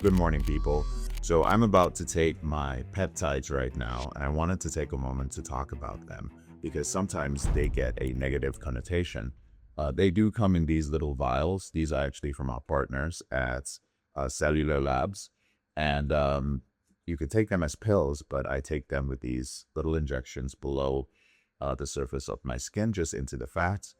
Good morning, people. So I'm about to take my peptides right now, and I wanted to take a moment to talk about them because sometimes they get a negative connotation. They do come in these little vials. These are actually from our partners at Cellular Labs, and you could take them as pills, but I take them with these little injections below the surface of my skin, just into the fat,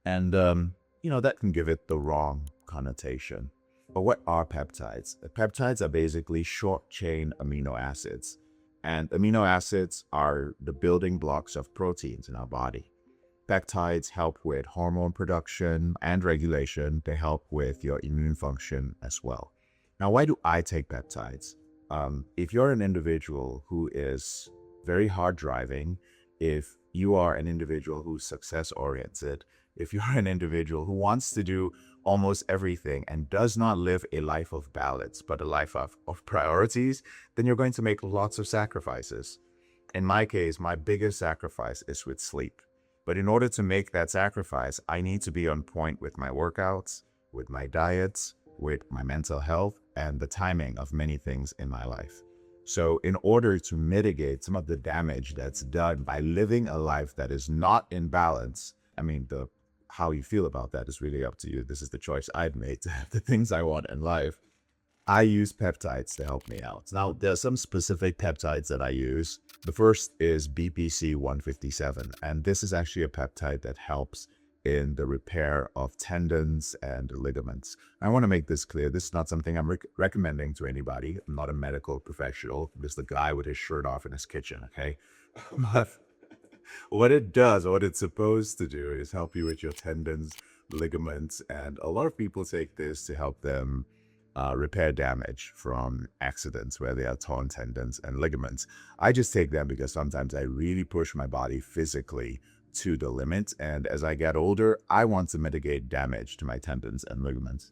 and that can give it the wrong connotation. But what are peptides? The peptides are basically short chain amino acids. And amino acids are the building blocks of proteins in our body. Peptides help with hormone production and regulation. They help with your immune function as well. Now, why do I take peptides? If you're an individual who is very hard driving, if you are an individual who's success oriented, if you're an individual who wants to do almost everything and does not live a life of balance, but a life of priorities, then you're going to make lots of sacrifices. In my case, my biggest sacrifice is with sleep. But in order to make that sacrifice, I need to be on point with my workouts, with my diets, with my mental health, and the timing of many things in my life. So, in order to mitigate some of the damage that's done by living a life that is not in balance, I mean, the how you feel about that is really up to you. This is the choice I've made to have the things I want in life. I use peptides to help me out. Now, there are some specific peptides that I use. The first is BPC 157, and this is actually a peptide that helps in the repair of tendons and ligaments. I want to make this clear. This is not something I'm recommending to anybody. I'm not a medical professional. I'm just a guy with his shirt off in his kitchen, okay? But what it does, what it's supposed to do, is help you with your tendons, ligaments, and a lot of people take this to help them repair damage from accidents where they are torn tendons and ligaments. I just take them because sometimes I really push my body physically to the limit, and as I get older, I want to mitigate damage to my tendons and ligaments.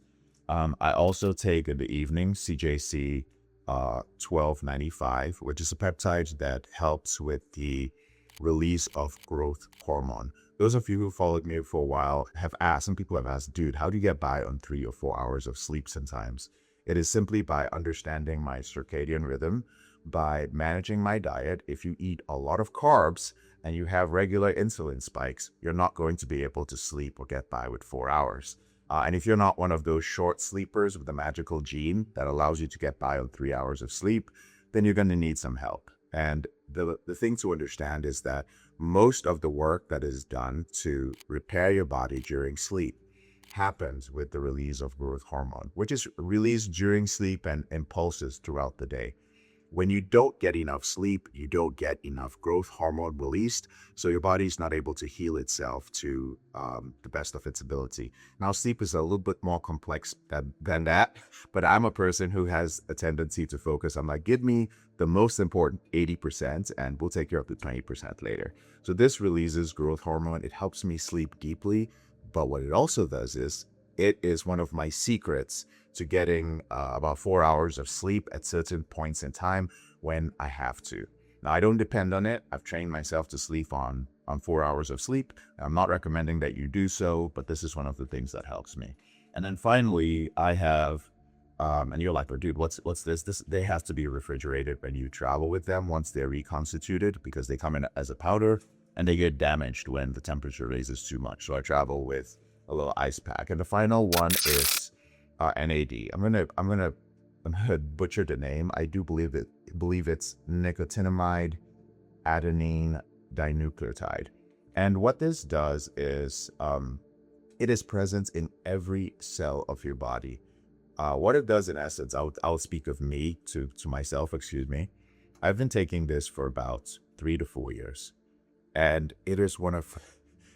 I also take in the evening CJC 1295, which is a peptide that helps with the release of growth hormone. Those of you who followed me for a while have asked, some people have asked, dude, how do you get by on 3 or 4 hours of sleep sometimes? It is simply by understanding my circadian rhythm, by managing my diet. If you eat a lot of carbs and you have regular insulin spikes, you're not going to be able to sleep or get by with 4 hours. And if you're not one of those short sleepers with a magical gene that allows you to get by on 3 hours of sleep, then you're going to need some help. And the thing to understand is that most of the work that is done to repair your body during sleep happens with the release of growth hormone, which is released during sleep and impulses throughout the day. When you don't get enough sleep, you don't get enough growth hormone released, so your body's not able to heal itself to the best of its ability. Now, sleep is a little bit more complex than that, but I'm a person who has a tendency to focus. I'm like, give me the most important 80%, and we'll take care of the 20% later. So this releases growth hormone. It helps me sleep deeply, but what it also does is it is one of my secrets to getting about 4 hours of sleep at certain points in time when I have to. Now, I don't depend on it. I've trained myself to sleep on 4 hours of sleep. I'm not recommending that you do so, but this is one of the things that helps me. And then finally, I have, and you're like, but dude, what's this? They have to be refrigerated when you travel with them once they're reconstituted because they come in as a powder and they get damaged when the temperature raises too much. So I travel with a little ice pack. And the final one is NAD. I'm gonna butcher the name. I do believe it's nicotinamide adenine dinucleotide. And what this does is it is present in every cell of your body. What it does in essence, I'll speak of me to myself, excuse me. I've been taking this for about 3 to 4 years. And it is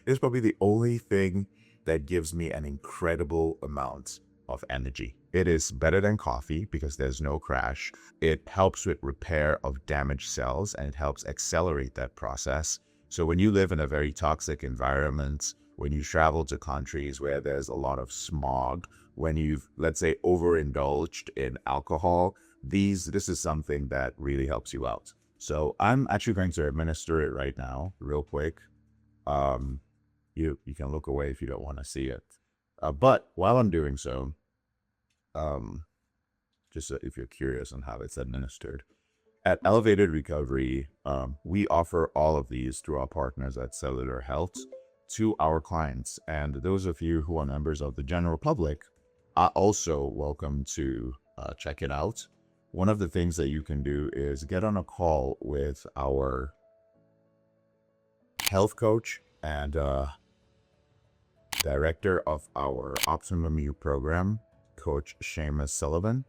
it's probably the only thing that gives me an incredible amount of energy. It is better than coffee because there's no crash. It helps with repair of damaged cells and it helps accelerate that process. So when you live in a very toxic environment, when you travel to countries where there's a lot of smog, when you've, let's say, overindulged in alcohol, this is something that really helps you out. So I'm actually going to administer it right now, real quick. Um, you can look away if you don't want to see it. But while I'm doing so, um, just if you're curious on how it's administered. At Elevated Recovery, we offer all of these through our partners at Cellular Health to our clients. And those of you who are members of the general public are also welcome to check it out. One of the things that you can do is get on a call with our health coach and director of our OptimumYou program, Coach Seamus Sullivan.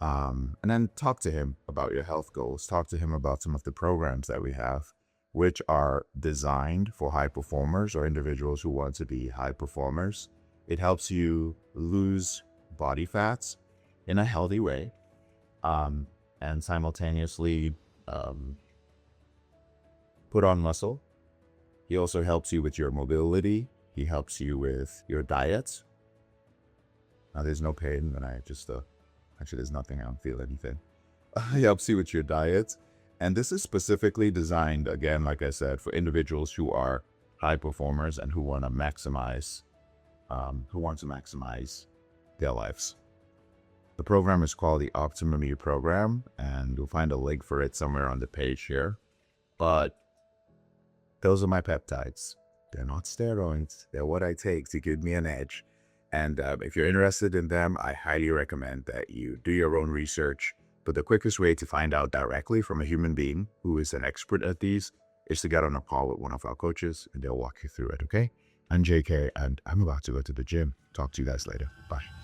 And then talk to him about your health goals. Talk to him about some of the programs that we have, which are designed for high performers or individuals who want to be high performers. It helps you lose body fats in a healthy way, and simultaneously put on muscle. He also helps you with your mobility. He helps you with your diet. Now, there's no pain, and I just, actually, there's nothing. I don't feel anything. He helps you with your diet. And this is specifically designed, again, like I said, for individuals who are high performers and who want to maximize their lives. The program is called the OptimumYou program, and you'll find a link for it somewhere on the page here. But those are my peptides. They're not steroids. They're what I take to give me an edge. And if you're interested in them, I highly recommend that you do your own research. But the quickest way to find out directly from a human being who is an expert at these is to get on a call with one of our coaches, and they'll walk you through it, okay? I'm JK, and I'm about to go to the gym. Talk to you guys later. Bye.